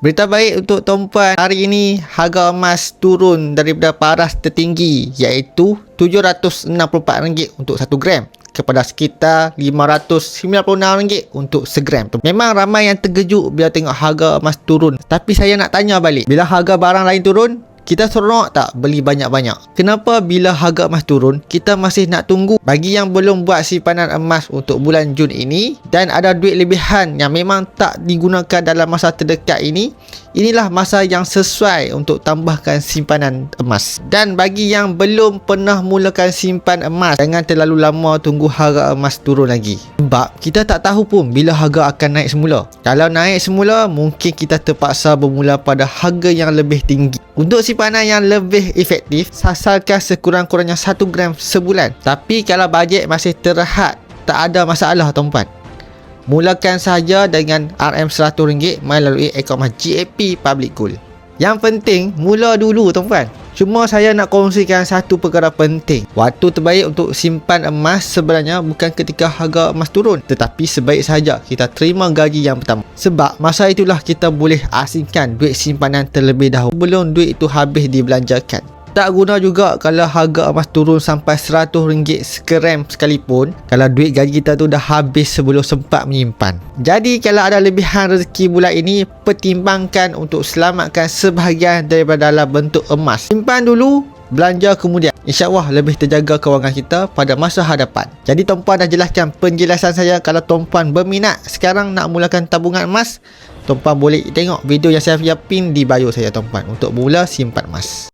Berita baik untuk tuan-puan, hari ini harga emas turun daripada paras tertinggi iaitu RM764 untuk 1 gram kepada sekitar RM596 untuk segram. Memang ramai yang terkejut bila tengok harga emas turun. Tapi saya nak tanya balik, bila harga barang lain turun, kita seronok tak beli banyak-banyak? Kenapa bila harga emas turun, kita masih nak tunggu? Bagi yang belum buat simpanan emas untuk bulan Jun ini dan ada duit lebihan yang memang tak digunakan dalam masa terdekat ini, inilah masa yang sesuai untuk tambahkan simpanan emas. Dan bagi yang belum pernah mulakan simpan emas, jangan terlalu lama tunggu harga emas turun lagi. Sebab kita tak tahu pun bila harga akan naik semula. Kalau naik semula, mungkin kita terpaksa bermula pada harga yang lebih tinggi. Untuk simpanan yang lebih efektif, sasarkan sekurang-kurangnya 1 gram sebulan. Tapi kalau bajet masih terhad, tak ada masalah tuan-puan. Mulakan saja dengan RM100 melalui akaun emas GAP Public Gold. Yang penting, mula dulu tuan-puan. Cuma saya nak kongsikan satu perkara penting. Waktu terbaik untuk simpan emas sebenarnya bukan ketika harga emas turun, tetapi sebaik saja kita terima gaji yang pertama. Sebab masa itulah kita boleh asingkan duit simpanan terlebih dahulu sebelum duit itu habis dibelanjakan. Tak guna juga kalau harga emas turun sampai RM100 segram sekalipun kalau duit gaji kita tu dah habis sebelum sempat menyimpan. Jadi kalau ada lebihan rezeki bulan ini, pertimbangkan untuk selamatkan sebahagian daripada dalam bentuk emas. Simpan dulu, belanja kemudian. InsyaAllah lebih terjaga kewangan kita pada masa hadapan. Jadi tuan-puan dah jelaskan penjelasan saya. Kalau tuan-puan berminat sekarang nak mulakan tabungan emas, tuan-puan boleh tengok video yang saya pin di bio saya tuan-puan untuk mula simpan emas.